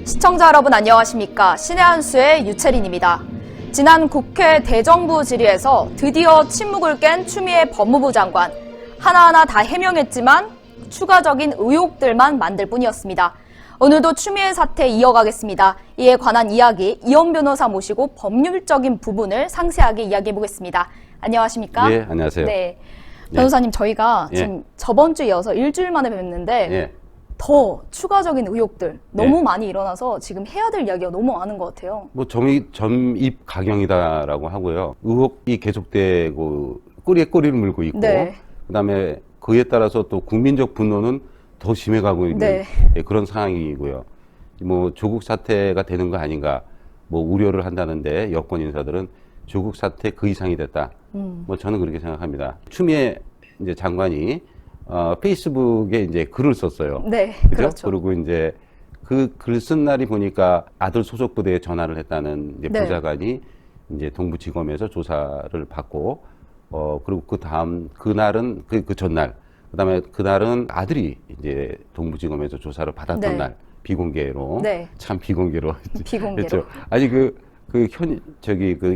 시청자 여러분 안녕하십니까? 신의 한수의 유채린입니다. 지난 국회 대정부 질의에서 드디어 침묵을 깬 추미애 법무부 장관. 하나하나 다 해명했지만 추가적인 의혹들만 만들 뿐이었습니다. 오늘도 추미애 사태 이어가겠습니다. 이에 관한 이야기 이현 변호사 모시고 법률적인 부분을 상세하게 이야기해보겠습니다. 안녕하십니까? 네, 안녕하세요. 네. 변호사님, 저희가 예. 지금 저번 주에 이어서 일주일 만에 뵀는데 예. 더 추가적인 의혹들 너무 예. 많이 일어나서 지금 해야 될 이야기가 너무 많은 것 같아요. 뭐 점입 가경이다라고 하고요. 의혹이 계속되고 꼬리에 꼬리를 물고 있고, 네. 그다음에 그에 따라서 또 국민적 분노는 더 심해가고 있는 네. 예, 그런 상황이고요. 뭐 조국 사태가 되는 거 아닌가, 뭐 우려를 한다는데 여권 인사들은 조국 사태 그 이상이 됐다. 뭐 저는 그렇게 생각합니다. 추미애 이제 장관이 페이스북에 이제 글을 썼어요. 네, 그죠? 그렇죠. 그리고 이제 그 글 쓴 날이 보니까 아들 소속 부대에 전화를 했다는 이제 네. 보좌관이 이제 동부지검에서 조사를 받고 그리고 그 다음 그날은 그 전날 그다음에 그날은 아들이 이제 동부지검에서 조사를 받았던 네. 날 비공개로 네. 참 비공개로 비공개로. 그렇죠. 아니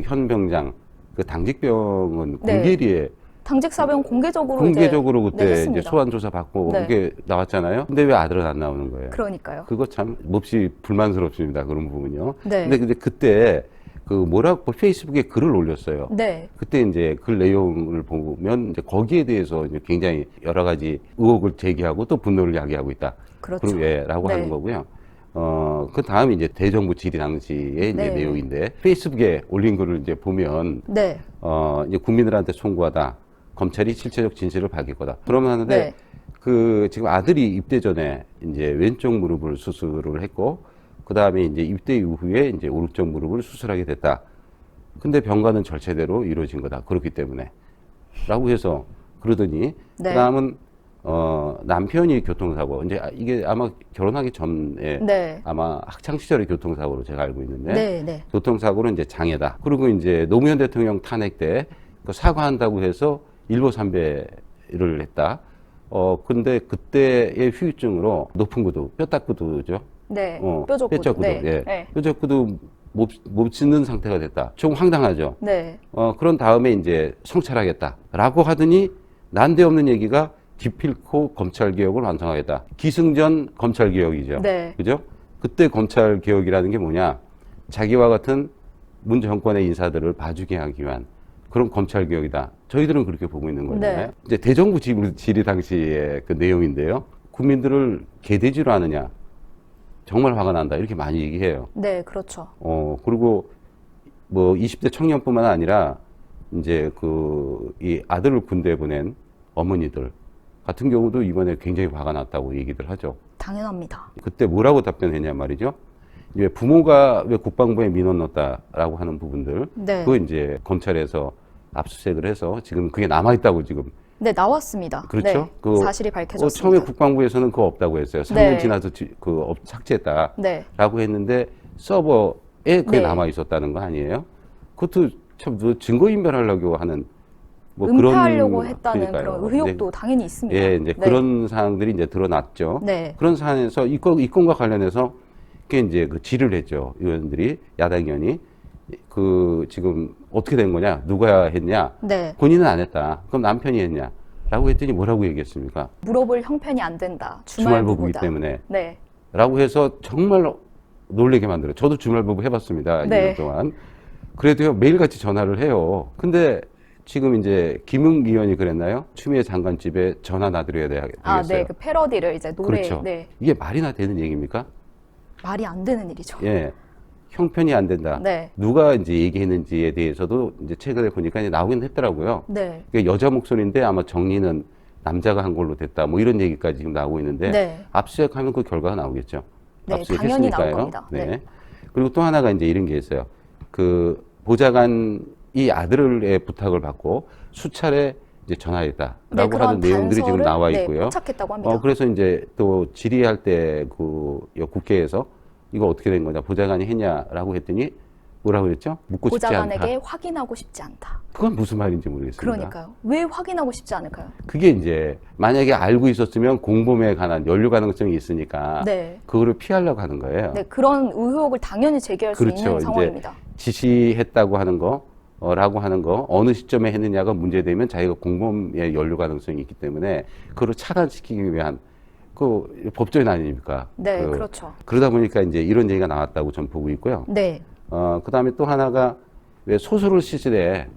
현 병장 그 당직병은 네. 공개리에 당직 사병 공개적으로 공개적으로 이제, 그때 네, 이제 했습니다. 소환 조사 받고 네. 그게 나왔잖아요. 근데 왜 아들은 안 나오는 거예요? 그러니까요. 그거 참 몹시 불만스럽습니다. 그런 부분이요. 네. 근데 그때 그 뭐라고 페이스북에 글을 올렸어요. 네. 그때 이제 글 내용을 보면 이제 거기에 대해서 이제 굉장히 여러 가지 의혹을 제기하고 또 분노를 야기하고 있다. 그렇죠. 라고 네. 하는 거고요. 그 다음에 이제 대정부 질의 당시의 이제 네. 내용인데 페이스북에 올린 글을 이제 보면 네. 이제 국민들한테 송구하다. 검찰이 실체적 진실을 밝힐 거다. 그러면 하는데 네. 그 지금 아들이 입대 전에 이제 왼쪽 무릎을 수술을 했고 그 다음에 이제 입대 이후에 이제 오른쪽 무릎을 수술하게 됐다. 근데 병가는 절차대로 이루어진 거다. 그렇기 때문에. 라고 해서 그러더니 네. 그다음은 남편이 교통사고 이제 이게 아마 결혼하기 전에 네. 아마 학창 시절의 교통사고로 제가 알고 있는데 네. 네. 교통사고는 이제 장애다. 그리고 이제 노무현 대통령 탄핵 때 그 사과한다고 해서 일보 삼배를 했다. 근데 그때의 후유증으로 높은 구두, 뼈다구두죠. 네. 뼈 뾰족구두. 짝구두 네. 예. 네. 뼈짝구두 못 찢는 상태가 됐다. 좀 황당하죠. 네. 그런 다음에 이제 성찰하겠다라고 하더니 난데없는 얘기가 기필코 검찰개혁을 완성하겠다. 기승전 검찰개혁이죠. 네. 그죠? 그때 검찰개혁이라는 게 뭐냐? 자기와 같은 문 정권의 인사들을 봐주게 하기 위한 그런 검찰개혁이다. 저희들은 그렇게 보고 있는 거잖아요. 네. 이제 대정부 질의 당시의 그 내용인데요. 국민들을 개돼지로 하느냐? 정말 화가 난다. 이렇게 많이 얘기해요. 네. 그렇죠. 그리고 뭐 20대 청년뿐만 아니라 이제 이 아들을 군대에 보낸 어머니들 같은 경우도 이번에 굉장히 화가 났다고 얘기들 하죠. 당연합니다. 그때 뭐라고 답변했냐 말이죠. 이제 부모가 왜 국방부에 민원 넣었다라고 하는 부분들, 네. 그거 이제 검찰에서 압수수색을 해서 지금 그게 남아있다고 지금. 네. 나왔습니다. 그렇죠? 네. 사실이 밝혀졌습니다. 처음에 국방부에서는 그거 없다고 했어요. 3년 네. 지나서 삭제했다라고 네. 했는데 서버에 그게 네. 남아 있었다는 거 아니에요? 그것도 참 증거인멸하려고 하는 뭐 은폐하려고 그런 했다는 그러니까요. 그런 의혹도 당연히 있습니다. 예, 이제 네. 그런 사항들이 이제 드러났죠. 네. 그런 사안에서 이 건과 관련해서 그게 이제 그 질의를 했죠. 의원들이, 야당 의원이. 지금 어떻게 된 거냐? 누가 했냐? 네. 본인은 안 했다. 그럼 남편이 했냐? 라고 했더니 뭐라고 얘기했습니까? 물어볼 형편이 안 된다. 주말부부이기 주말부부다. 때문에. 네. 라고 해서 정말 놀라게 만들어요. 저도 주말부부 해봤습니다. 네. 2년 동안. 그래도요, 매일같이 전화를 해요. 근데 지금 이제 김웅 의원이 그랬나요? 추미애 장관 집에 전화 놔드려야 되겠어요. 아, 네. 그 패러디를 이제 노래. 그렇죠. 네. 이게 말이나 되는 얘기입니까? 말이 안 되는 일이죠. 예. 형편이 안 된다. 네. 누가 이제 얘기했는지에 대해서도 이제 최근에 보니까 이제 나오긴 했더라고요. 네. 그게 여자 목소리인데 아마 정리는 남자가 한 걸로 됐다. 뭐 이런 얘기까지 지금 나오고 있는데 네. 압수수색하면 그 결과가 나오겠죠. 네, 압수수색했으니까요. 당연히 나올 겁니다. 네. 그리고 또 하나가 이제 이런 게 있어요. 그 보좌관이 아들의 부탁을 받고 수차례 이제 전화했다라고 네, 하는 그런 내용들이 지금 단서를, 나와 네, 있고요. 포착했다고 합니다. 그래서 이제 또 질의할 때 국회에서 이거 어떻게 된 거냐, 보좌관이 했냐라고 했더니 뭐라고 그랬죠? 묻고 싶지 않다. 보좌관에게 확인하고 싶지 않다. 그건 무슨 말인지 모르겠습니다. 그러니까요. 왜 확인하고 싶지 않을까요? 그게 이제 만약에 알고 있었으면 공범에 관한 연루 가능성이 있으니까 네. 그거를 피하려고 하는 거예요. 네, 그런 의혹을 당연히 제기할 수 그렇죠. 있는 이제 상황입니다. 지시했다고 하는 거, 라고 하는 거, 어느 시점에 했느냐가 문제되면 자기가 공범의 연루 가능성이 있기 때문에 그걸 차단시키기 위한 그 법조인 아닙니까? 네, 그렇죠. 그러다 보니까 이제 이런 얘기가 나왔다고 저는 보고 있고요. 네. 그 다음에 또 하나가 왜 소설을 쓰시네.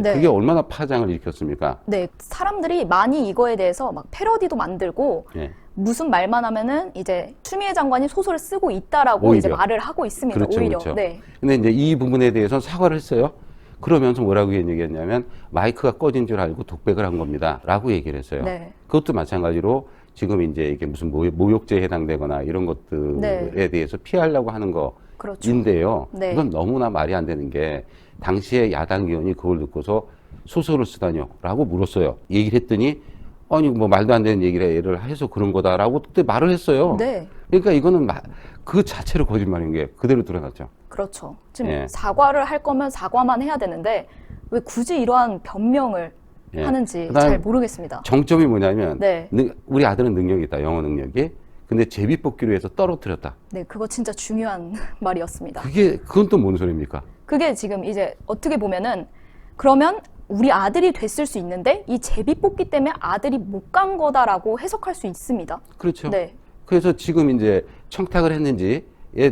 네. 그게 얼마나 파장을 일으켰습니까? 네, 사람들이 많이 이거에 대해서 막 패러디도 만들고 예. 무슨 말만 하면은 이제 추미애 장관이 소설을 쓰고 있다라고 오히려. 이제 말을 하고 있습니다. 그렇죠, 오히려. 그렇죠. 네. 근데 이제 이 부분에 대해서 사과를 했어요. 그러면서 뭐라고 얘기했냐면 마이크가 꺼진 줄 알고 독백을 한 겁니다. 라고 얘기를 했어요. 네. 그것도 마찬가지로 지금 이제 이게 무슨 모욕죄에 해당되거나 이런 것들에 네. 대해서 피하려고 하는 그렇죠. 거인데요. 네. 그건 너무나 말이 안 되는 게 당시에 야당 의원이 그걸 듣고서 소설을 쓰다뇨? 라고 물었어요. 얘기를 했더니 아니 뭐 말도 안 되는 얘기를 해서 그런 거다라고 그때 말을 했어요. 네. 그러니까 이거는 그 자체로 거짓말인 게 그대로 드러났죠. 그렇죠. 지금 예. 사과를 할 거면 사과만 해야 되는데 왜 굳이 이러한 변명을 예. 하는지 그다음에 잘 모르겠습니다. 정점이 뭐냐면 네. 우리 아들은 능력이 있다. 영어 능력이. 근데 제비뽑기로 해서 떨어뜨렸다. 네, 그거 진짜 중요한 말이었습니다. 그건 또 뭔 소리입니까? 그게 지금 이제 어떻게 보면은 그러면 우리 아들이 됐을 수 있는데 이 제비 뽑기 때문에 아들이 못 간 거다라고 해석할 수 있습니다. 그렇죠. 네. 그래서 지금 이제 청탁을 했는지에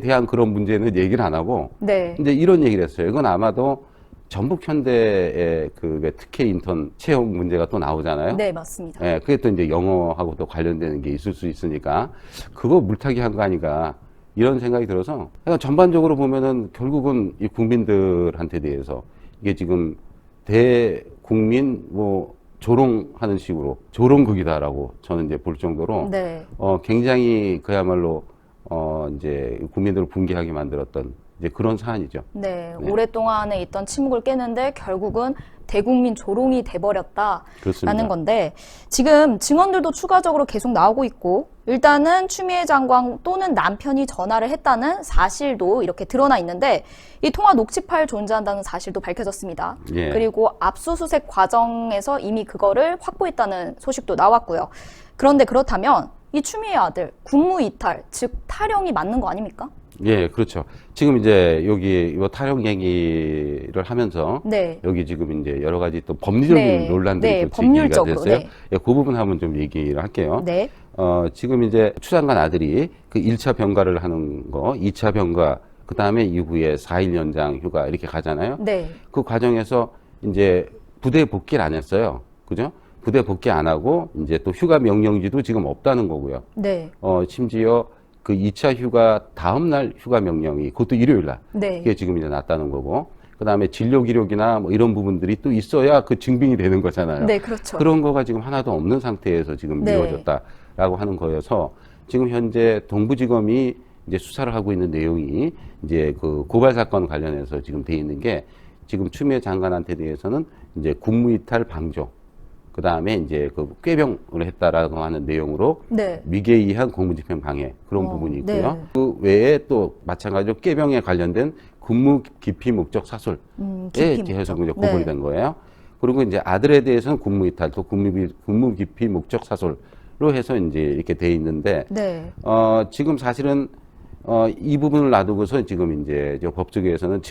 대한 그런 문제는 얘기를 안 하고 네. 이제 이런 얘기를 했어요. 이건 아마도 전북현대의 그 특혜 인턴 채용 문제가 또 나오잖아요. 네, 맞습니다. 예, 그게 또 이제 영어하고 또 관련되는 게 있을 수 있으니까 그거 물타기 한 거 아닌가 이런 생각이 들어서 그러니까 전반적으로 보면은 결국은 이 국민들한테 대해서 이게 지금 대국민 뭐 조롱하는 식으로 조롱극이다라고 저는 이제 볼 정도로 네. 굉장히 그야말로 이제 국민들을 붕괴하게 만들었던 이제 그런 사안이죠. 네, 네. 오랫동안에 있던 침묵을 깨는데 결국은 대국민 조롱이 돼버렸다라는 그렇습니다. 건데 지금 증언들도 추가적으로 계속 나오고 있고 일단은 추미애 장관 또는 남편이 전화를 했다는 사실도 이렇게 드러나 있는데 이 통화 녹취 파일 존재한다는 사실도 밝혀졌습니다. 예. 그리고 압수수색 과정에서 이미 그거를 확보했다는 소식도 나왔고요. 그런데 그렇다면 이 추미애 아들 국무 이탈, 즉 탈영이 맞는 거 아닙니까? 예, 그렇죠. 지금 이제 여기 이 탈영 얘기를 하면서 네. 여기 지금 이제 여러 가지 또 법리적인 네. 논란들이 네, 또 제기가 법률적으로, 됐어요. 네. 예, 그 부분 한번 좀 얘기를 할게요. 네. 지금 이제 추 장관 아들이 그 1차 병가를 하는 거, 2차 병가, 그 다음에 이후에 4일 연장 휴가 이렇게 가잖아요. 네. 그 과정에서 이제 부대 복귀를 안 했어요. 그죠? 부대 복귀 안 하고 이제 또 휴가 명령지도 지금 없다는 거고요. 네. 심지어 그 2차 휴가 다음 날 휴가 명령이 그것도 일요일 날. 네. 그게 지금 이제 났다는 거고. 그다음에 진료 기록이나 뭐 이런 부분들이 또 있어야 그 증빙이 되는 거잖아요. 네, 그렇죠. 그런 거가 지금 하나도 없는 상태에서 지금 네. 이루어졌다라고 하는 거여서 지금 현재 동부지검이 이제 수사를 하고 있는 내용이 이제 그 고발 사건 관련해서 지금 돼 있는 게 지금 추미애 장관한테 대해서는 이제 국무이탈 방조, 그 다음에 이제 그 꾀병을 했다라고 하는 내용으로 네. 미개의한 공무집행 방해 그런 부분이 있고요. 네. 그 외에 또 마찬가지로 꾀병에 관련된 근무 기피 목적 사술에 기피 계속 목적. 이제 고발이 네. 된 거예요. 그리고 이제 아들에 대해서는 근무이탈 또 근무 기피 목적 사술로 해서 이제 이렇게 돼 있는데 네. 지금 사실은 이 부분을 놔두고서 지금 이제 저 법조계에서는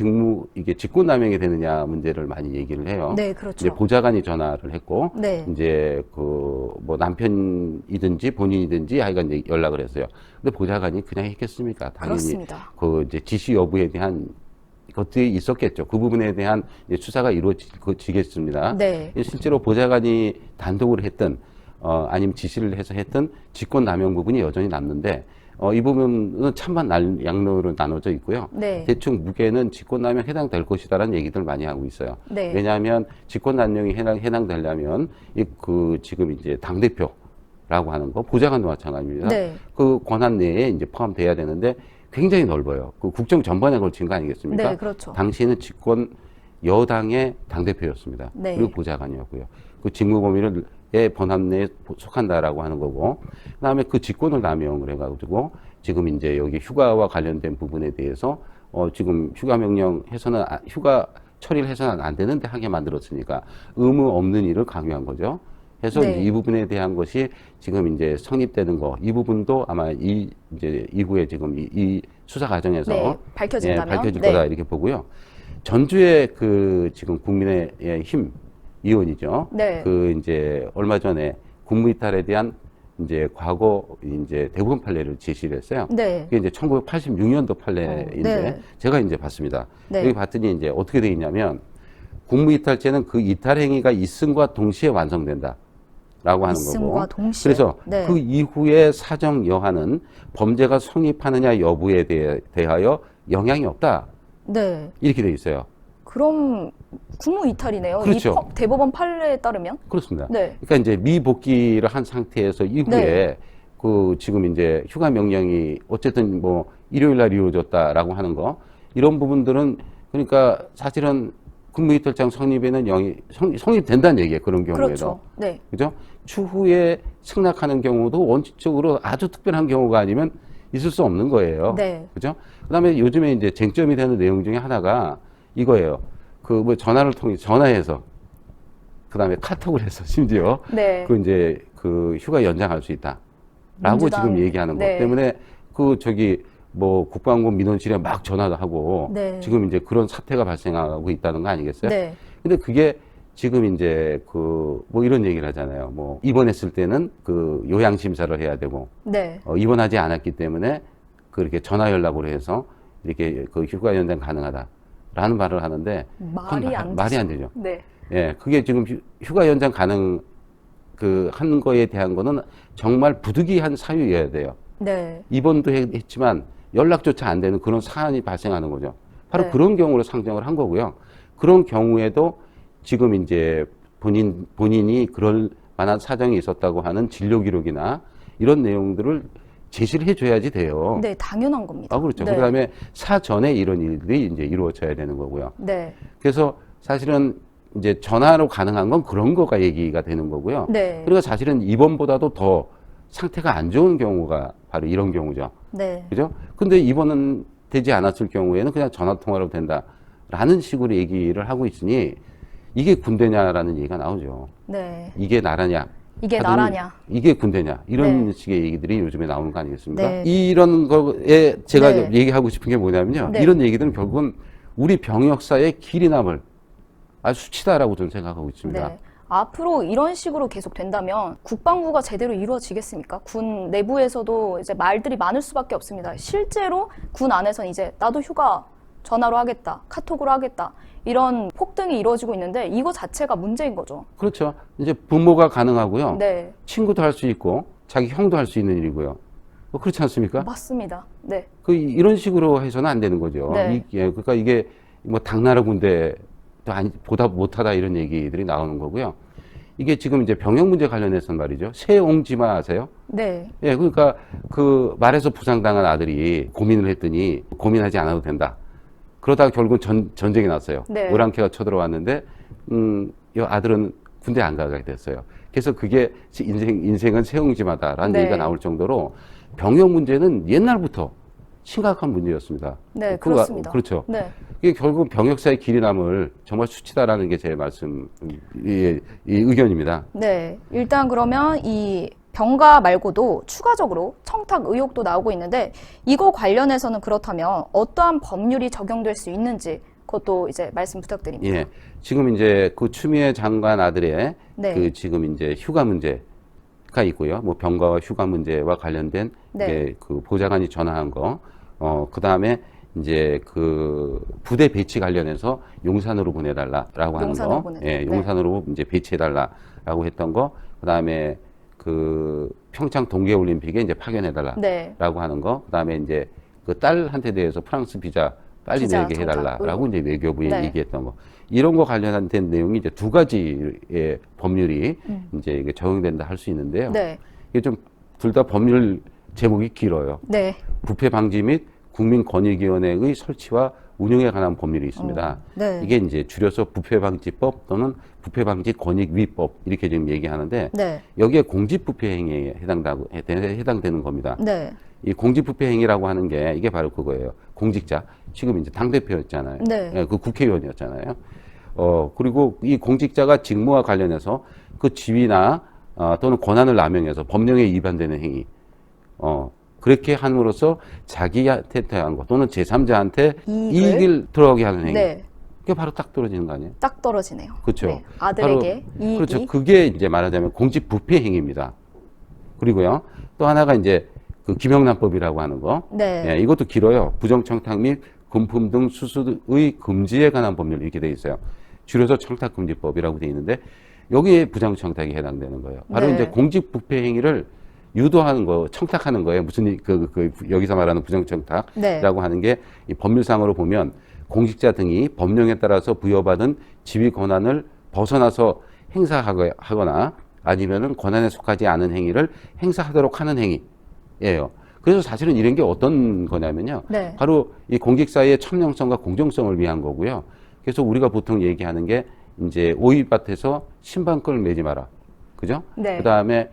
이게 직권남용이 되느냐 문제를 많이 얘기를 해요. 네, 그렇죠. 이제 보좌관이 전화를 했고, 네. 이제 그 뭐 남편이든지 본인이든지 하여간 이제 연락을 했어요. 근데 보좌관이 그냥 했겠습니까? 당연히 그렇습니다. 그 이제 지시 여부에 대한 것들이 있었겠죠. 그 부분에 대한 이제 수사가 이루어지겠습니다. 네. 실제로 보좌관이 단독으로 했던 아니면 지시를 해서 했던 직권남용 부분이 여전히 남는데 이 부분은 찬반 양론으로 나눠져 있고요. 네. 대충 무게는 직권남용 해당될 것이다라는 얘기들 많이 하고 있어요. 네. 왜냐하면 직권남용이 해당되려면 그 지금 이제 당 대표라고 하는 거 보좌관도 마찬가지입니다. 네. 그 권한 내에 이제 포함돼야 되는데 굉장히 넓어요. 그 국정 전반에 걸친 거 아니겠습니까? 네, 그렇죠. 당시에는 집권 여당의 당 대표였습니다. 네. 그리고 보좌관이었고요. 그 직무 범위를 번합 내에 속한다라고 하는 거고, 그다음에 그 직권을 남용을 해가지고 지금 이제 여기 휴가와 관련된 부분에 대해서 지금 휴가 명령 해서는 휴가 처리를 해서는 안 되는데 하게 만들었으니까 의무 없는 일을 강요한 거죠. 해서 네. 이 부분에 대한 것이 지금 이제 성립되는 거, 이 부분도 아마 이제 이후에 지금 이 수사 과정에서 네, 밝혀진다면 밝혀질 네. 거다 이렇게 보고요. 전주의 그 지금 국민의힘 의원이죠. 네. 그 이제 얼마 전에 국무이탈에 대한 이제 과거 이제 대법원 판례를 제시를 했어요. 네. 그게 이제 1986년도 판례인데 네. 제가 이제 봤습니다. 네. 여기 봤더니 이제 어떻게 돼 있냐면 국무이탈죄는 그 이탈 행위가 있음과 동시에 완성된다라고 하는 있음과 거고. 동시에. 그래서 네. 그 이후에 사정 여하는 범죄가 성립하느냐 여부에 대하여 영향이 없다. 네. 이렇게 돼 있어요. 그럼 국무 이탈이네요. 그렇죠. 대법원 판례에 따르면. 그렇습니다. 네. 그러니까 이제 미복귀를 한 상태에서 이후에 네. 그 지금 이제 휴가 명령이 어쨌든 뭐 일요일 날 이루어졌다라고 하는 거 이런 부분들은 그러니까 사실은 국무이탈장 성립에는 성립된다는 얘기예요. 그런 경우에도. 그렇죠. 네. 그죠? 추후에 승낙하는 경우도 원칙적으로 아주 특별한 경우가 아니면 있을 수 없는 거예요. 네. 그죠? 그다음에 요즘에 이제 쟁점이 되는 내용 중에 하나가 이거예요. 그 뭐 전화를 통해 전화해서 그다음에 카톡을 해서 심지어 네. 그 이제 그 휴가 연장할 수 있다라고 민주당, 지금 얘기하는 네. 것 때문에 그 저기 뭐 국방부 민원실에 막 전화도 하고 네. 지금 이제 그런 사태가 발생하고 있다는 거 아니겠어요? 네. 근데 그게 지금 이제 그 뭐 이런 얘기를 하잖아요. 뭐 입원했을 때는 그 요양 심사를 해야 되고 네. 입원하지 않았기 때문에 그렇게 전화 연락으로 해서 이렇게 그 휴가 연장 가능하다라는 말을 하는데 그건 말이 안 되죠. 네. 예, 그게 지금 휴가 연장 한 거에 대한 거는 정말 부득이한 사유여야 돼요. 네. 입원도 했지만 연락조차 안 되는 그런 사안이 발생하는 거죠. 바로 네. 그런 경우로 상정을 한 거고요. 그런 경우에도 지금 이제 본인이 그럴 만한 사정이 있었다고 하는 진료 기록이나 이런 내용들을 제시를 해줘야지 돼요. 네, 당연한 겁니다. 아, 그렇죠. 네. 그 다음에 사전에 이런 일들이 이제 이루어져야 되는 거고요. 네. 그래서 사실은 이제 전화로 가능한 건 그런 거가 얘기가 되는 거고요. 네. 그리고 사실은 입원보다도 더 상태가 안 좋은 경우가 바로 이런 경우죠. 네. 그죠? 근데 입원은 되지 않았을 경우에는 그냥 전화 통화로 된다라는 식으로 얘기를 하고 있으니 이게 군대냐라는 얘기가 나오죠. 네. 이게 나라냐? 이게 하더니 나라냐? 이게 군대냐? 이런 네. 식의 얘기들이 요즘에 나오는 거 아니겠습니까? 네. 이런 거에 제가 네. 얘기하고 싶은 게 뭐냐면요. 네. 이런 얘기들은 결국은 우리 병역사의 길이 남을 아주 수치다라고 저는 생각하고 있습니다. 네. 앞으로 이런 식으로 계속 된다면 국방부가 제대로 이루어지겠습니까? 군 내부에서도 이제 말들이 많을 수밖에 없습니다. 실제로 군 안에서는 이제 나도 휴가 전화로 하겠다, 카톡으로 하겠다 이런 폭등이 이루어지고 있는데 이거 자체가 문제인 거죠. 그렇죠. 이제 부모가 가능하고요. 네, 친구도 할 수 있고 자기 형도 할 수 있는 일이고요. 뭐 그렇지 않습니까? 맞습니다. 네, 이런 식으로 해서는 안 되는 거죠. 네. 그러니까 이게 뭐 당나라 군대 보다 못하다 이런 얘기들이 나오는 거고요. 이게 지금 이제 병역 문제 관련해서는 말이죠. 세옹지마 아세요? 네, 예, 그러니까 그 말에서 부상당한 아들이 고민을 했더니 고민하지 않아도 된다. 그러다가 결국은 전쟁이 났어요. 네. 오랑캐가 쳐들어왔는데, 이 아들은 군대 안 가게 됐어요. 그래서 그게 인생은 세옹지마다라는 네. 얘기가 나올 정도로 병역 문제는 옛날부터 심각한 문제였습니다. 네, 그렇습니다. 그렇죠. 네, 이게 결국 병역사의 길이 남을 정말 수치다라는 게 제 말씀, 이 의견입니다. 네. 일단 그러면 이 병가 말고도 추가적으로 청탁 의혹도 나오고 있는데 이거 관련해서는 그렇다면 어떠한 법률이 적용될 수 있는지 그것도 이제 말씀 부탁드립니다. 예. 지금 이제 그 추미애 장관 아들의 네. 그 지금 이제 휴가 문제가 있고요. 뭐 병가와 휴가 문제와 관련된 네. 이제 그 보좌관이 전화한 거, 그 다음에 이제 그 부대 배치 관련해서 용산으로 보내달라라고 하는 용산으로 거, 보내달라. 예, 네. 용산으로 이제 배치해달라라고 했던 거, 그 다음에 그 평창 동계올림픽에 이제 파견해달라라고 네. 하는 거, 그 다음에 이제 그 딸한테 대해서 프랑스 비자 빨리 비자 내게 해달라라고 청탁 이제 외교부에 네. 얘기했던 거. 이런 거 관련된 내용이 이제 두 가지의 법률이 이제 이게 적용된다 할 수 있는데요. 네. 이게 좀 둘 다 법률 제목이 길어요. 네. 부패 방지 및 국민권익위원회의 설치와 운영에 관한 법률이 있습니다. 네. 이게 이제 줄여서 부패방지법 또는 부패방지권익위법 이렇게 지금 얘기하는데 네. 여기에 공직부패 행위에 해당되는 겁니다. 네. 이 공직부패 행위라고 하는 게 이게 바로 그거예요. 공직자 지금 이제 당 대표였잖아요. 네. 예, 그 국회의원이었잖아요. 그리고 이 공직자가 직무와 관련해서 그 지위나 또는 권한을 남용해서 법령에 위반되는 행위. 그렇게 함으로써 자기한테 대한 것 또는 제3자한테 이익을 들어가게 하는 행위. 네. 그게 바로 딱 떨어지는 거 아니에요? 딱 떨어지네요. 그렇죠. 네. 아들에게 바로, 이익이. 그렇죠. 그게 이제 말하자면 공직부패 행위입니다. 그리고요. 또 하나가 이제 그 김영란법이라고 하는 거. 네. 예, 이것도 길어요. 부정청탁 및 금품 등 수수의 금지에 관한 법률 이렇게 돼 있어요. 줄여서 청탁금지법이라고 돼 있는데 여기에 부정청탁이 해당되는 거예요. 바로 네. 이제 공직부패 행위를 유도하는 거, 청탁하는 거예요. 무슨 여기서 말하는 부정청탁이라고 네. 하는 게 이 법률상으로 보면 공직자 등이 법령에 따라서 부여받은 지위 권한을 벗어나서 행사하거나 아니면은 권한에 속하지 않은 행위를 행사하도록 하는 행위예요. 그래서 사실은 이런 게 어떤 거냐면요. 네. 바로 이 공직사의 청렴성과 공정성을 위한 거고요. 그래서 우리가 보통 얘기하는 게 이제 오이밭에서 신방끈을 매지 마라. 그죠? 네. 그 다음에,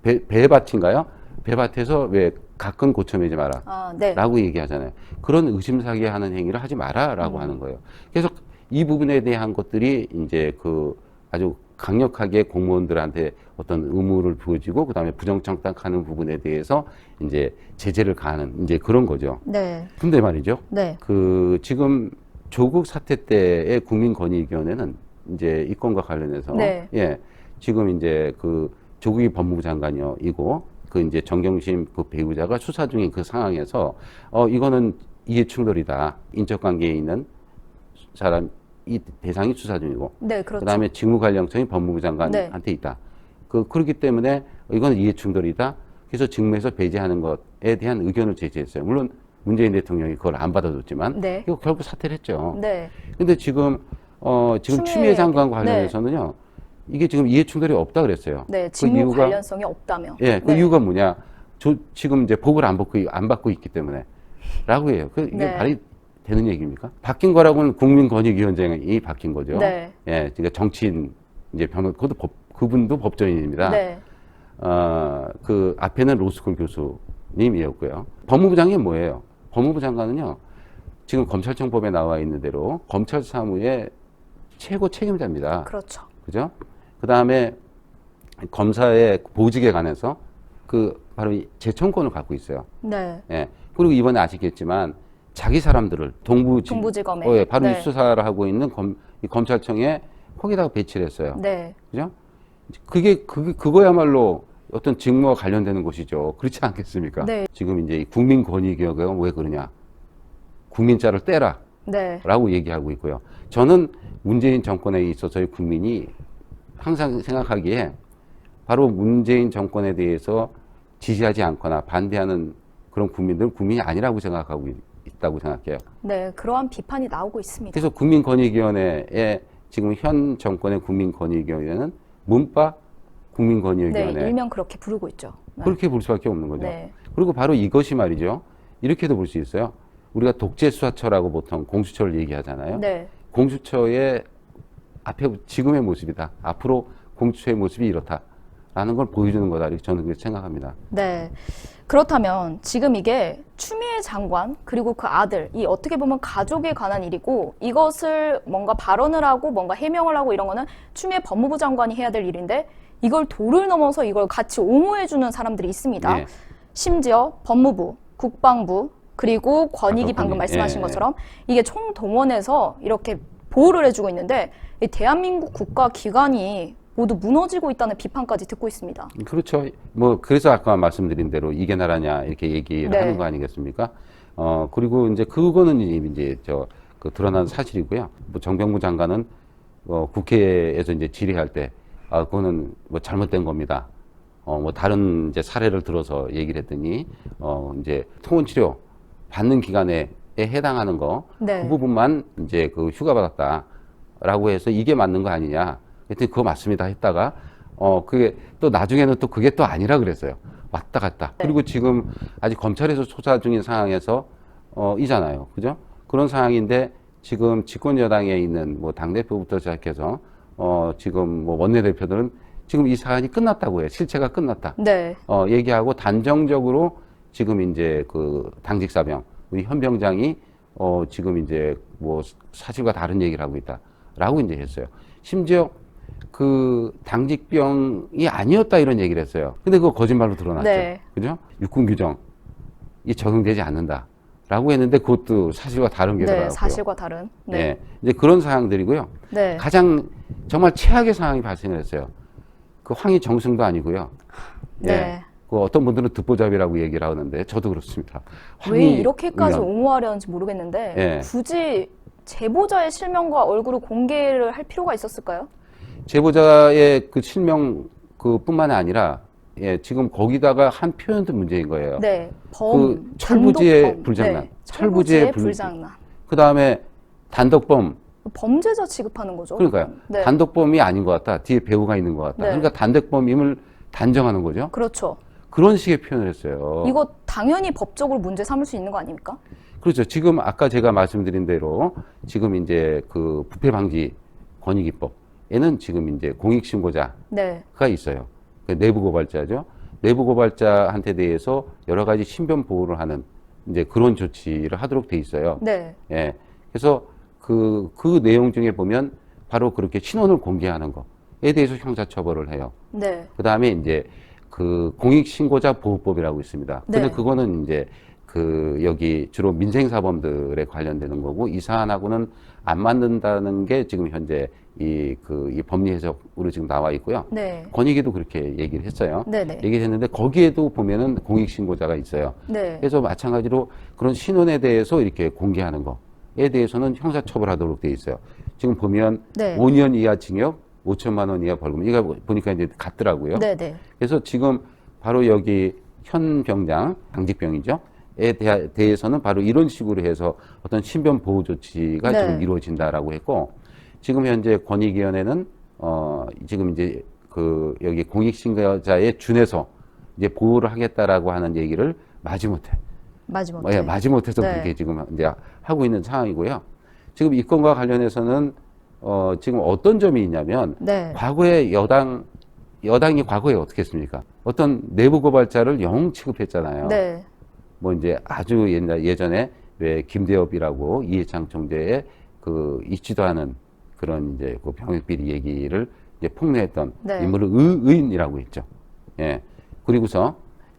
배밭인가요? 배밭에서 왜 가끔 고쳐 매지 마라. 네. 라고 얘기하잖아요. 그런 의심사게 하는 행위를 하지 마라. 라고 하는 거예요. 그래서 이 부분에 대한 것들이 이제 그 아주 강력하게 공무원들한테 어떤 의무를 부어지고 그다음에 부정청탁하는 부분에 대해서 이제 제재를 가하는 이제 그런 거죠. 네. 근데 말이죠. 네. 그 지금 조국 사태 때의 국민권익위원회는 이제 이 건과 관련해서 네. 예 지금 이제 그 조국이 법무부 장관이고 그 이제 정경심 그 배우자가 수사 중인 그 상황에서 이거는 이해충돌이다. 인적관계에 있는 사람 이 대상이 수사 중이고 네, 그렇죠. 그다음에 직무 관련성이 법무부 장관한테 있다. 그렇기 때문에 이거는 이해충돌이다. 그래서 직무에서 배제하는 것에 대한 의견을 제시했어요. 물론 문재인 대통령이 그걸 안 받아줬지만 네. 이거 결국 사퇴를 했죠. 네. 근데 지금 추미애 장관 관련해서는요. 이게 지금 이해충돌이 없다 그랬어요. 네, 그 직무 이유가 관련성이 없다며. 예, 그 네. 이유가 뭐냐? 지금 이제 복을 안 받고 있기 때문에라고 해요. 이게 네. 말이 되는 얘기입니까? 바뀐 거라고는 국민권익위원장이 바뀐 거죠. 네. 예, 그러니까 정치인 이제 그분도 법조인입니다. 네. 그 앞에는 로스쿨 교수님이었고요. 법무부 장관이 뭐예요? 법무부 장관은요, 지금 검찰청법에 나와 있는 대로 검찰 사무의 최고 책임자입니다. 그렇죠. 그죠? 그 다음에 검사의 보직에 관해서 바로 이 재청권을 갖고 있어요. 네. 예. 그리고 이번에 아시겠지만 자기 사람들을 동부지검에 바로 네. 이 수사를 하고 있는 이 검찰청에 거기다가 배치를 했어요. 네. 그죠? 그거야말로 어떤 직무와 관련되는 것이죠. 그렇지 않겠습니까? 네. 지금 이제 국민권익위원회가 왜 그러냐? 국민자를 떼라. 네. 라고 얘기하고 있고요. 저는 문재인 정권에 있어서의 국민이 항상 생각하기에 바로 문재인 정권에 대해서 지지하지 않거나 반대하는 그런 국민이 아니라고 생각하고 있다고 생각해요. 네, 그러한 비판이 나오고 있습니다. 그래서 국민권익위원회에 지금 현 정권의 국민권익위원회는 문파 국민권익위원회. 네, 일명 그렇게 부르고 있죠. 네. 그렇게 볼 수밖에 없는 거죠. 네. 그리고 바로 이것이 말이죠. 이렇게도 볼 수 있어요. 우리가 독재수사처라고 보통 공수처를 얘기하잖아요. 네. 공수처의 앞에 지금의 모습이다. 앞으로 공수처의 모습이 이렇다라는 걸 보여주는 거다. 이렇게 저는 그렇게 생각합니다. 네. 그렇다면 지금 이게 추미애 장관 그리고 그 아들 이 어떻게 보면 가족에 관한 일이고 이것을 뭔가 발언을 하고 뭔가 해명을 하고 이런 거는 추미애 법무부 장관이 해야 될 일인데 이걸 도를 넘어서 이걸 같이 옹호해주는 사람들이 있습니다. 네. 심지어 법무부, 국방부 그리고 권익위 방금 말씀하신 예. 것처럼 이게 총동원해서 이렇게 보호를 해주고 있는데 이 대한민국 국가 기관이 모두 무너지고 있다는 비판까지 듣고 있습니다. 그렇죠. 그래서 아까 말씀드린 대로 이게 나라냐 이렇게 얘기를 네. 하는 거 아니겠습니까? 그리고 이제 그거는 이제 드러난 사실이고요. 정병무 장관은 국회에서 이제 질의할 때 그거는 잘못된 겁니다. 다른 이제 사례를 들어서 얘기를 했더니 이제 통원 치료 받는 기간에 해당하는 거 네. 그 부분만 이제 휴가 받았다라고 해서 이게 맞는 거 아니냐? 그랬더니 그거 맞습니다 했다가 그게 또 나중에는 또 그게 또 아니라 그랬어요. 왔다 갔다. 네. 그리고 지금 아직 검찰에서 조사 중인 상황에서 이잖아요. 그죠? 그런 상황인데 지금 집권 여당에 있는 뭐 당대표부터 시작해서 지금 뭐 원내대표들은 지금 이 사안이 끝났다고 해요. 실체가 끝났다. 네. 얘기하고 단정적으로 지금 이제 그 당직사병 우리 현병장이 지금 이제 뭐 사실과 다른 얘기를 하고 있다라고 이제 했어요. 심지어 그 당직병이 아니었다 이런 얘기를 했어요. 근데 그거 거짓말로 드러났죠. 네. 그죠? 육군 규정이 적용되지 않는다라고 했는데 그것도 사실과 다른 게 네, 들어갔고요. 사실과 다른. 네. 네. 이제 그런 상황들이고요. 네. 가장 정말 최악의 상황이 발생을 했어요. 그 황희 정승도 아니고요. 네. 예. 그 어떤 분들은 듣보잡이라고 얘기를 하는데 저도 그렇습니다. 왜 이렇게까지 의원. 옹호하려는지 모르겠는데 예. 굳이 제보자의 실명과 얼굴을 공개를 할 필요가 있었을까요? 제보자의 그 실명 그 뿐만 아니라 지금 거기다가 한 표현도 문제인 거예요. 네. 그 철부지의 단독범. 불장난. 네. 철부지의 철부지의 불장난. 그 다음에 단독범. 범죄자 취급하는 거죠. 그러니까요. 네. 단독범이 아닌 것 같다. 뒤에 배우가 있는 것 같다. 네. 그러니까 단독범임을 단정하는 거죠. 그렇죠. 그런 식의 표현을 했어요. 이거 당연히 법적으로 문제 삼을 수 있는 거 아닙니까? 그렇죠. 지금 아까 제가 말씀드린 대로 지금 이제 그 부패 방지 권익위법에는 지금 이제 공익신고자가 네. 있어요. 그 내부 고발자죠. 내부 고발자한테 대해서 여러 가지 신변 보호를 하는 이제 그런 조치를 하도록 돼 있어요. 네. 예. 그래서 그 내용 중에 보면 바로 그렇게 신원을 공개하는 거에 대해서 형사처벌을 해요. 네. 그 다음에 이제 그 공익신고자 보호법이라고 있습니다. 근데 네. 그거는 이제 그 여기 주로 민생사범들에 관련되는 거고 이 사안하고는 안 맞는다는 게 지금 현재 이 법리 해석으로 지금 나와 있고요. 네. 권익위도 그렇게 얘기를 했어요. 네네. 얘기를 했는데 거기에도 보면은 공익신고자가 있어요. 네. 그래서 마찬가지로 그런 신원에 대해서 이렇게 공개하는 거에 대해서는 형사처벌하도록 돼 있어요. 지금 보면 네. 5년 이하 징역, 5천만 원 이하 벌금. 이거 보니까 이제 같더라고요. 네네. 그래서 지금 바로 여기 현 병장, 당직병이죠. 에 대해서는 바로 이런 식으로 해서 어떤 신변 보호 조치가 네. 지금 이루어진다라고 했고, 지금 현재 권익위원회는 지금 이제 그 여기 공익신고자에 준해서 이제 보호를 하겠다라고 하는 얘기를 마지못해 마지못해서 네. 그렇게 지금 이제 하고 있는 상황이고요. 지금 이 건과 관련해서는 지금 어떤 점이 있냐면 네. 과거에 여당이 과거에 어떻게 했습니까? 어떤 내부 고발자를 영웅 취급했잖아요. 네. 뭐 이제 아주 예전에 왜 김대엽이라고 이해창 총재의 그 있지도 않은 그런 이제 그 병역비리 얘기를 이제 폭로했던 네. 인물을 의인이라고 했죠. 예. 그리고서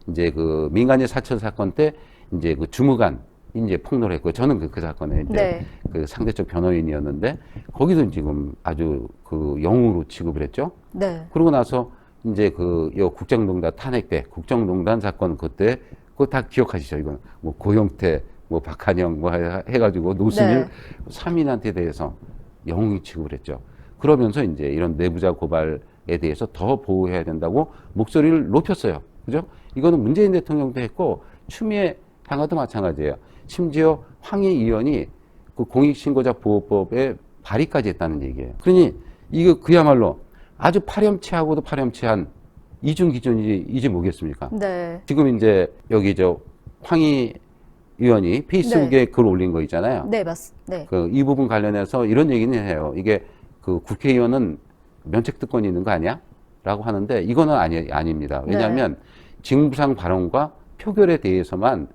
이제 그 민간인 사찰 사건 때 이제 그 주무관 이제 폭로를 했고 저는 그 사건에 이제 네. 그 상대적 변호인이었는데 거기도 지금 아주 그 영웅으로 취급을 했죠. 네. 그러고 나서 이제 요 국정농단 탄핵 때 국정농단 사건 그때 그거 다 기억하시죠? 이건 뭐 고영태, 뭐 박한영 뭐 해가지고 노승일 네. 3인한테 대해서 영웅이 취급을 했죠. 그러면서 이제 이런 내부자 고발에 대해서 더 보호해야 된다고 목소리를 높였어요. 그죠? 이거는 문재인 대통령도 했고 추미애 당하도 마찬가지예요. 심지어 황희 의원이 그 공익신고자 보호법에 발의까지 했다는 얘기예요. 그러니 이거 그야말로 아주 파렴치하고도 파렴치한 이중 기준이지 뭐겠습니까? 네. 지금 이제 여기 황희 의원이 페이스북에 글 올린 거 있잖아요. 네, 네. 이 부분 관련해서 이런 얘기는 해요. 이게 그 국회의원은 면책특권이 있는 거 아니야? 라고 하는데 이거는 아닙니다. 왜냐하면 징부상 발언과 표결에 대해서만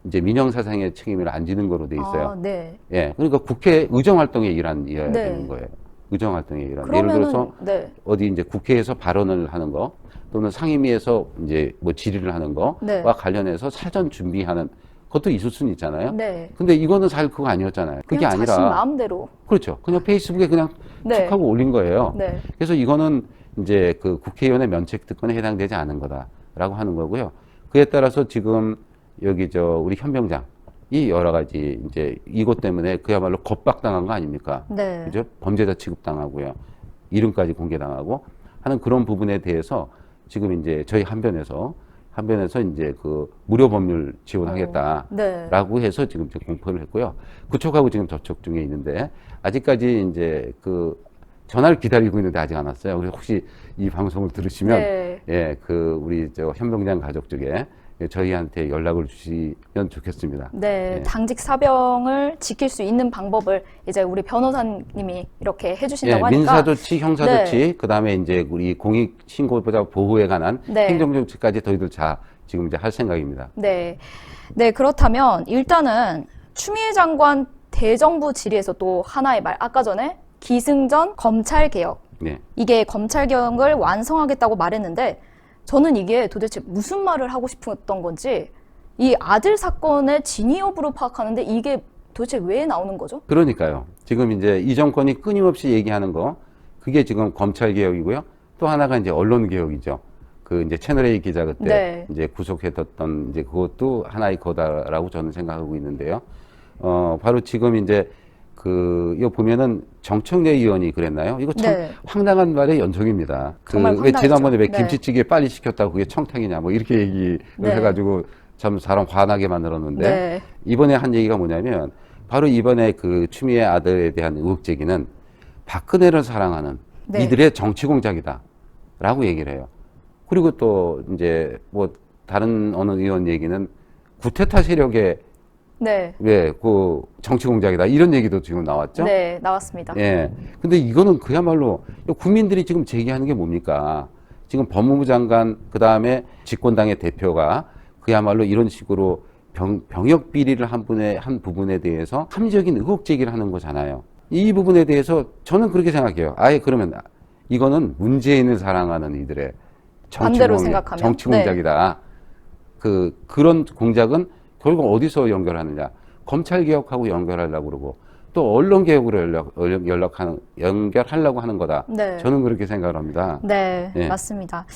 이제 민형사상의 책임을 안 지는 거로 돼 있어요. 아, 네. 예. 그러니까 국회 의정활동의 일환이어야 네. 되는 거예요. 의정활동의 일환. 그러면은, 예를 들어서 네. 어디 이제 국회에서 발언을 하는 거 또는 상임위에서 이제 뭐 질의를 하는 거와 네. 관련해서 사전 준비하는 것도 있을 수는 있잖아요. 네. 근데 이거는 사실 그거 아니었잖아요. 그게 그냥 아니라 자신 마음대로. 그렇죠. 그냥 페이스북에 그냥 네. 툭 하고 올린 거예요. 네. 그래서 이거는 이제 그 국회의원의 면책특권에 해당되지 않은 거다라고 하는 거고요. 그에 따라서 지금 여기 우리 현병장이 여러 가지 이제 이것 때문에 그야말로 겁박당한 거 아닙니까? 네. 그죠? 범죄자 취급당하고 이름까지 공개당하고 하는 그런 부분에 대해서 지금 이제 저희 한변에서 이제 그 무료 법률 지원하겠다라고 네. 해서 지금 공포를 했고요. 그쪽하고 지금 접촉 중에 있는데 아직까지 이제 그 전화를 기다리고 있는데 아직 안 왔어요. 그래서 혹시 이 방송을 들으시면 네. 예, 그 우리 현병장 가족 중에 저희한테 연락을 주시면 좋겠습니다. 네, 예. 당직 사병을 지킬 수 있는 방법을 이제 우리 변호사님이 이렇게 해주신다고 예, 하니까 민사조치, 형사조치, 그다음에 이제 우리 공익신고보다 보호에 관한 네. 행정조치까지 저희들 다 지금 이제 할 생각입니다. 네, 네 그렇다면 일단은 추미애 장관 대정부 질의에서 또 하나의 말, 아까 전에 기승전 검찰개혁, 네. 이게 검찰개혁을 완성하겠다고 말했는데 저는 이게 도대체 무슨 말을 하고 싶었던 건지, 이 아들 사건의 진위 여부를 파악하는데 이게 도대체 왜 나오는 거죠? 그러니까요. 지금 이제 이 정권이 끊임없이 얘기하는 거, 그게 지금 검찰개혁이고요. 또 하나가 이제 언론개혁이죠. 그 이제 채널A 기자 그때 네. 이제 구속했던 이제 그것도 하나의 거다라고 저는 생각하고 있는데요. 바로 지금 이제 이거 보면은 정청래 의원이 그랬나요? 이거 참 네. 황당한 말의 연속입니다. 정말 왜 황당하죠. 지난번에 왜 네. 김치찌개 빨리 시켰다고 그게 청탕이냐 뭐 이렇게 얘기를 네. 해가지고 참 사람 화나게 만들었는데 네. 이번에 한 얘기가 뭐냐면 바로 이번에 그 추미애 아들에 대한 의혹 제기는 박근혜를 사랑하는 네. 이들의 정치 공작이다라고 얘기를 해요. 그리고 또 이제 뭐 다른 어느 의원 얘기는 구테타 세력의 네. 왜 그 정치 공작이다 이런 얘기도 지금 나왔죠. 네, 나왔습니다. 예. 근데 이거는 그야말로 국민들이 지금 제기하는 게 뭡니까? 지금 법무부 장관 그다음에 집권당의 대표가 그야말로 이런 식으로 병역 비리를 한 부분에 대해서 합리적인 의혹 제기를 하는 거잖아요. 이 부분에 대해서 저는 그렇게 생각해요. 아예 그러면 이거는 문재인을 사랑하는 이들의 반대로 생각하면 정치 공작이다. 그런 공작은 결국 어디서 연결하느냐? 검찰 개혁하고 연결하려고 그러고 또 언론 개혁으로 연결하려고 하는 거다. 네. 저는 그렇게 생각을 합니다. 네, 예. 맞습니다.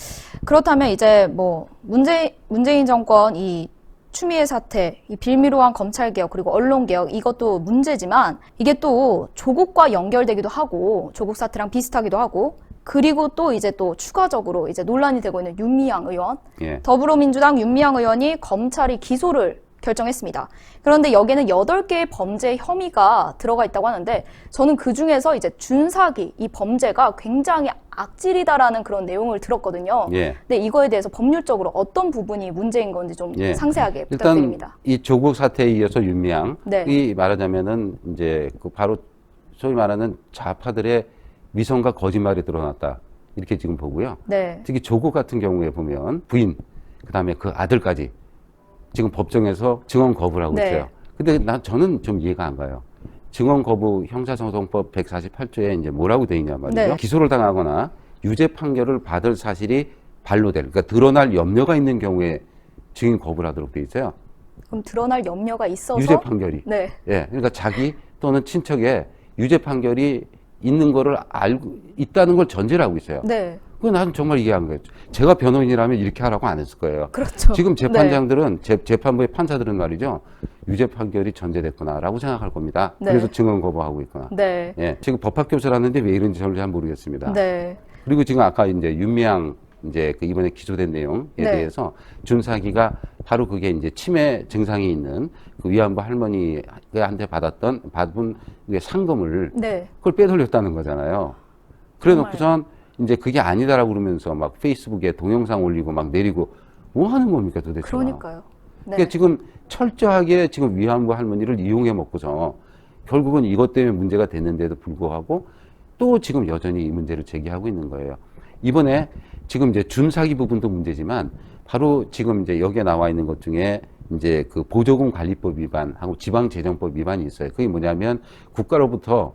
그렇다면 이제 뭐 문재인 정권 이 추미애 사태, 이 빌미로한 검찰 개혁 그리고 언론 개혁 이것도 문제지만 이게 또 조국과 연결되기도 하고 조국 사태랑 비슷하기도 하고 그리고 또 이제 또 추가적으로 이제 논란이 되고 있는 윤미향 의원, 예. 더불어민주당 윤미향 의원이 검찰이 기소를 결정했습니다. 그런데 여기에는 8개의 범죄 혐의가 들어가 있다고 하는데 저는 그 중에서 이제 준사기 이 범죄가 굉장히 악질이다라는 그런 내용을 들었거든요. 예. 근데 이거에 대해서 법률적으로 어떤 부분이 문제인 건지 좀 예. 상세하게 일단 부탁드립니다. 이 조국 사태에 이어서 윤미향 네. 이 말하자면은 이제 바로 소위 말하는 좌파들의 위선과 거짓말이 드러났다 이렇게 지금 보고요. 네. 특히 조국 같은 경우에 보면 부인 그다음에 그 아들까지 지금 법정에서 증언 거부를 하고 네. 있어요. 근데 저는 좀 이해가 안 가요. 증언 거부 형사소송법 148조에 이제 뭐라고 돼 있냐 말이죠. 네. 기소를 당하거나 유죄 판결을 받을 사실이 반로될, 그러니까 드러날 염려가 있는 경우에 증인 거부를 하도록 돼 있어요. 그럼 드러날 염려가 있어서 유죄 판결이. 네. 예, 그러니까 자기 또는 친척에 유죄 판결이 있는 거를 알고 있다는 걸 전제를 하고 있어요. 네. 그거 나는 정말 이해 안 가요. 제가 변호인이라면 이렇게 하라고 안 했을 거예요. 그렇죠. 지금 재판장들은 재판부의 판사들은 말이죠. 유죄 판결이 전제됐구나라고 생각할 겁니다. 네. 그래서 증언 거부하고 있거나. 네. 예, 지금 법학 교수를 하는데 왜 이런지 저는 잘 모르겠습니다. 네. 그리고 지금 아까 이제 윤미향 이제 그 이번에 기소된 내용에 네. 대해서 준사기가 바로 그게 이제 치매 증상이 있는 그 위안부 할머니한테 받은 상금을 네. 그걸 빼돌렸다는 거잖아요. 그래 놓고선 이제 그게 아니다라고 그러면서 막 페이스북에 동영상 올리고 막 내리고 뭐 하는 겁니까 도대체? 그러니까요. 네. 그러니까 지금 철저하게 지금 위안부 할머니를 이용해 먹고서 결국은 이것 때문에 문제가 됐는데도 불구하고 또 지금 여전히 이 문제를 제기하고 있는 거예요. 이번에 지금 이제 준사기 부분도 문제지만 바로 지금 이제 여기에 나와 있는 것 중에 이제 그 보조금 관리법 위반하고 지방재정법 위반이 있어요. 그게 뭐냐면 국가로부터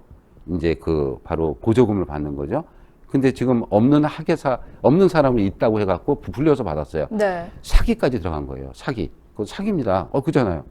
이제 그 바로 보조금을 받는 거죠. 근데 지금 없는 사람이 있다고 해갖고 불려서 받았어요. 네. 사기까지 들어간 거예요. 사기. 그거 사기입니다. 그잖아요.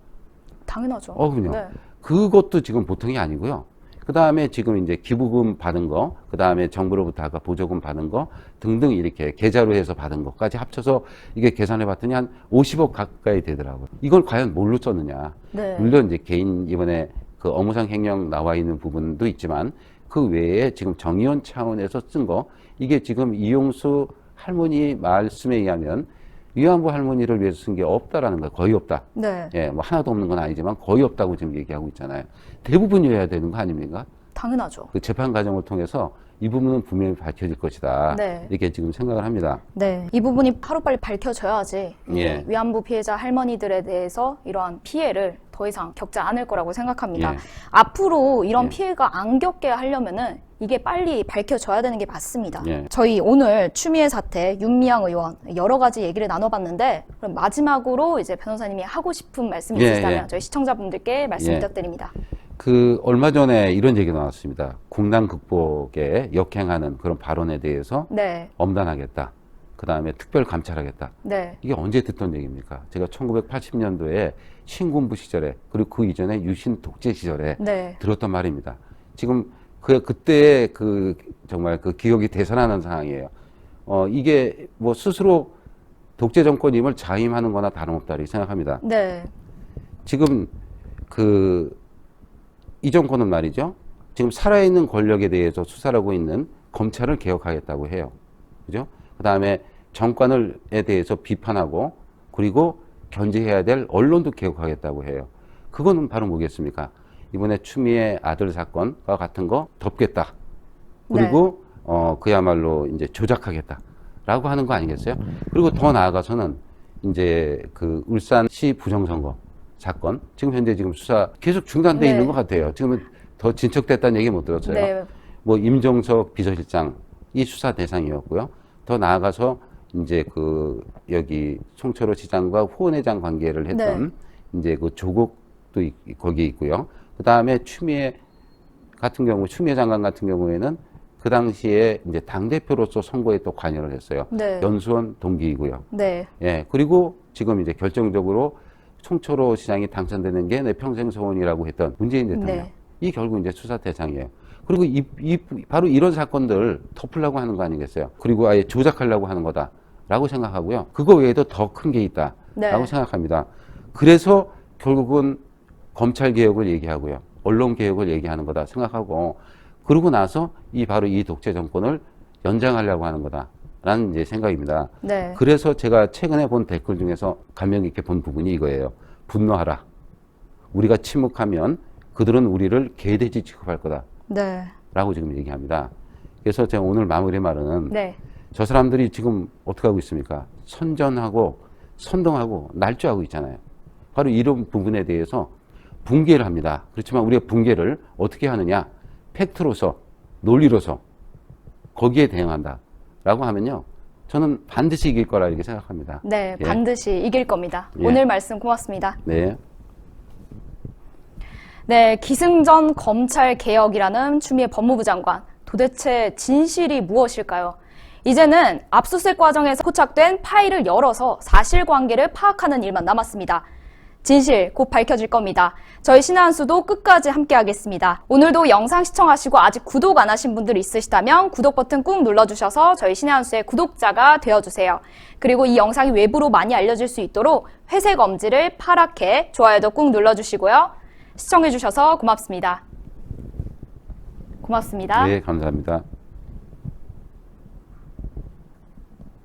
당연하죠. 그럼요. 네. 그것도 지금 보통이 아니고요. 그 다음에 지금 이제 기부금 받은 거, 그 다음에 정부로부터 아까 보조금 받은 거 등등 이렇게 계좌로 해서 받은 것까지 합쳐서 이게 계산해 봤더니 한 50억 가까이 되더라고요. 이걸 과연 뭘로 썼느냐. 네. 물론 이제 개인 이번에 그 업무상 횡령 나와 있는 부분도 있지만 그 외에 지금 정의원 차원에서 쓴 거, 이게 지금 이용수 할머니 말씀에 의하면 위안부 할머니를 위해서 쓴 게 없다라는 거예요. 거의 없다. 네. 예, 뭐 하나도 없는 건 아니지만 거의 없다고 지금 얘기하고 있잖아요. 대부분이어야 되는 거 아닙니까? 당연하죠. 그 재판 과정을 통해서 이 부분은 분명히 밝혀질 것이다. 네. 이렇게 지금 생각을 합니다. 네, 이 부분이 하루빨리 밝혀져야지 예. 위안부 피해자 할머니들에 대해서 이러한 피해를 더 이상 겪지 않을 거라고 생각합니다. 예. 앞으로 이런 예. 피해가 안 겪게 하려면은 이게 빨리 밝혀져야 되는 게 맞습니다. 예. 저희 오늘 추미애 사태, 윤미향 의원 여러 가지 얘기를 나눠봤는데 그럼 마지막으로 이제 변호사님이 하고 싶은 말씀이 예, 있으시다면 예. 저희 시청자분들께 말씀 예. 부탁드립니다. 그 얼마 전에 이런 얘기 나왔습니다. 국난 극복에 역행하는 그런 발언에 대해서 네, 엄단하겠다. 그 다음에 특별 감찰하겠다. 네, 이게 언제 듣던 얘기입니까? 제가 1980년도에 신군부 시절에 그리고 그 이전에 유신 독재 시절에 네, 들었던 말입니다. 지금 그때 정말 그 기억이 되살아나는 상황이에요. 이게 뭐 스스로 독재 정권임을 자임하는 거나 다름없다 이렇게 생각합니다. 네, 지금 이 정권은 말이죠. 지금 살아있는 권력에 대해서 수사를 하고 있는 검찰을 개혁하겠다고 해요. 그죠? 그 다음에 정권에 대해서 비판하고 그리고 견제해야 될 언론도 개혁하겠다고 해요. 그거는 바로 뭐겠습니까? 이번에 추미애 아들 사건과 같은 거 덮겠다. 그리고 그야말로 이제 조작하겠다라고 하는 거 아니겠어요? 그리고 더 나아가서는 이제 그 울산시 부정선거 사건 지금 현재 지금 수사 계속 중단돼 네. 있는 것 같아요. 지금은 더 진척됐다는 얘기 못 들었어요. 네, 뭐 임종석 비서실장이 수사 대상이었고요. 더 나아가서 이제 여기 송철호 시장과 후원회장 관계를 했던 이제 그 조국도 거기에 있고요. 그 다음에 추미애 장관 같은 경우에는 그 당시에 이제 당대표로서 선거에 또 관여를 했어요. 네, 연수원 동기이고요. 네, 예, 그리고 지금 이제 결정적으로 송철호 시장이 당선되는 게 내 평생 소원이라고 했던 문재인 대통령. 네. 이 결국 이제 수사 대상이에요. 그리고 바로 이런 사건들 덮으려고 하는 거 아니겠어요? 그리고 아예 조작하려고 하는 거다라고 생각하고요. 그거 외에도 더 큰 게 있다라고 네. 생각합니다. 그래서 결국은 검찰 개혁을 얘기하고요. 언론 개혁을 얘기하는 거다 생각하고 그러고 나서 바로 이 독재 정권을 연장하려고 하는 거다라는 이제 생각입니다. 네. 그래서 제가 최근에 본 댓글 중에서 감명 깊게 본 부분이 이거예요. 분노하라. 우리가 침묵하면 그들은 우리를 개돼지 취급할 거다. 네. 라고 지금 얘기합니다. 그래서 제가 오늘 마무리 말은 네. 저 사람들이 지금 어떻게 하고 있습니까? 선전하고 선동하고 날조하고 있잖아요. 바로 이런 부분에 대해서 붕괴를 합니다. 그렇지만 우리가 붕괴를 어떻게 하느냐? 팩트로서, 논리로서 거기에 대응한다. 라고 하면요. 저는 반드시 이길 거라 이렇게 생각합니다. 네, 예. 반드시 이길 겁니다. 예. 오늘 말씀 고맙습니다. 네. 네, 기승전 검찰 개혁이라는 추미애 법무부 장관. 도대체 진실이 무엇일까요? 이제는 압수수색 과정에서 포착된 파일을 열어서 사실관계를 파악하는 일만 남았습니다. 진실 곧 밝혀질 겁니다. 저희 신한수도 끝까지 함께하겠습니다. 오늘도 영상 시청하시고 아직 구독 안 하신 분들 있으시다면 구독 버튼 꾹 눌러주셔서 저희 신한수의 구독자가 되어주세요. 그리고 이 영상이 외부로 많이 알려질 수 있도록 회색 엄지를 파랗게 좋아요도 꾹 눌러주시고요. 시청해주셔서 고맙습니다. 고맙습니다. 네, 감사합니다.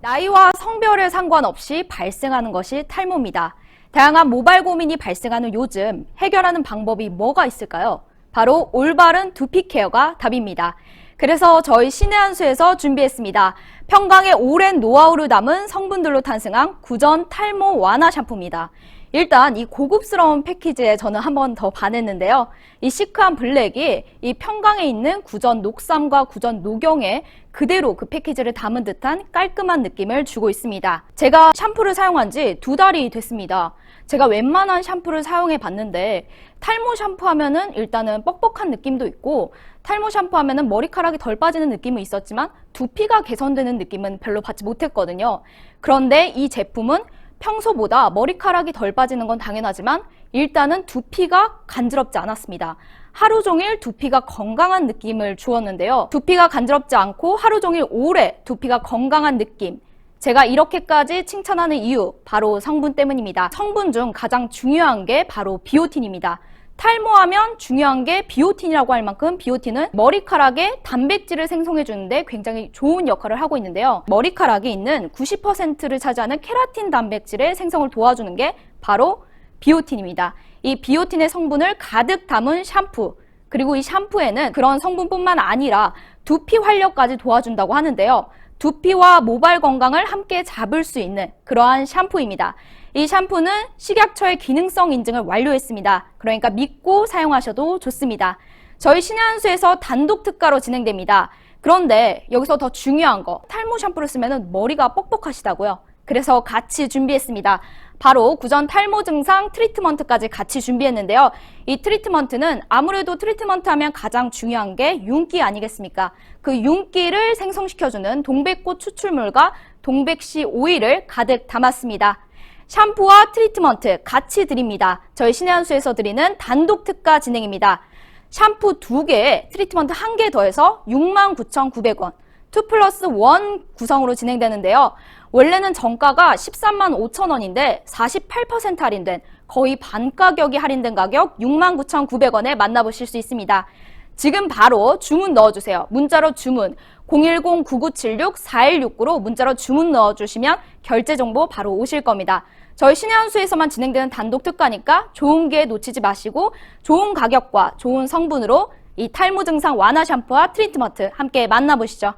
나이와 성별에 상관없이 발생하는 것이 탈모입니다. 다양한 모발 고민이 발생하는 요즘 해결하는 방법이 뭐가 있을까요? 바로 올바른 두피 케어가 답입니다. 그래서 저희 신의 한수에서 준비했습니다. 평강의 오랜 노하우를 담은 성분들로 탄생한 구전 탈모 완화 샴푸입니다. 일단 이 고급스러운 패키지에 저는 한 번 더 반했는데요. 이 시크한 블랙이 이 평강에 있는 구전 녹삼과 구전 녹용에 그대로 그 패키지를 담은 듯한 깔끔한 느낌을 주고 있습니다. 제가 샴푸를 사용한 지 2달이 됐습니다. 제가 웬만한 샴푸를 사용해 봤는데 탈모 샴푸 하면은 일단은 뻑뻑한 느낌도 있고 탈모 샴푸 하면은 머리카락이 덜 빠지는 느낌은 있었지만 두피가 개선되는 느낌은 별로 받지 못했거든요. 그런데 이 제품은 평소보다 머리카락이 덜 빠지는 건 당연하지만 일단은 두피가 간지럽지 않았습니다. 하루 종일 두피가 건강한 느낌을 주었는데요. 두피가 간지럽지 않고 하루 종일 오래 두피가 건강한 느낌. 제가 이렇게까지 칭찬하는 이유 바로 성분 때문입니다. 성분 중 가장 중요한 게 바로 비오틴입니다. 탈모하면 중요한 게 비오틴이라고 할 만큼 비오틴은 머리카락에 단백질을 생성해 주는데 굉장히 좋은 역할을 하고 있는데요. 머리카락에 있는 90%를 차지하는 케라틴 단백질의 생성을 도와주는 게 바로 비오틴입니다. 이 비오틴의 성분을 가득 담은 샴푸, 그리고 이 샴푸에는 그런 성분뿐만 아니라 두피 활력까지 도와준다고 하는데요. 두피와 모발 건강을 함께 잡을 수 있는 그러한 샴푸입니다. 이 샴푸는 식약처의 기능성 인증을 완료했습니다. 그러니까 믿고 사용하셔도 좋습니다. 저희 신의 한 수에서 단독 특가로 진행됩니다. 그런데 여기서 더 중요한 거, 탈모 샴푸를 쓰면 머리가 뻑뻑하시다고요. 그래서 같이 준비했습니다. 바로 구전 탈모 증상 트리트먼트까지 같이 준비했는데요. 이 트리트먼트는 아무래도 트리트먼트 하면 가장 중요한 게 윤기 아니겠습니까? 그 윤기를 생성시켜주는 동백꽃 추출물과 동백씨 오일을 가득 담았습니다. 샴푸와 트리트먼트 같이 드립니다. 저희 신의 한 수에서 드리는 단독 특가 진행입니다. 샴푸 2개에 트리트먼트 1개 더해서 69,900원, 2+1 구성으로 진행되는데요. 원래는 정가가 13만 5천 원인데 48% 할인된 거의 반 가격이 할인된 가격 69,900원에 만나보실 수 있습니다. 지금 바로 주문 넣어주세요. 문자로 주문 010-9976-4169로 문자로 주문 넣어주시면 결제 정보 바로 오실 겁니다. 저희 신의 한 수에서만 진행되는 단독 특가니까 좋은 기회 놓치지 마시고 좋은 가격과 좋은 성분으로 이 탈모 증상 완화 샴푸와 트리트먼트 함께 만나보시죠.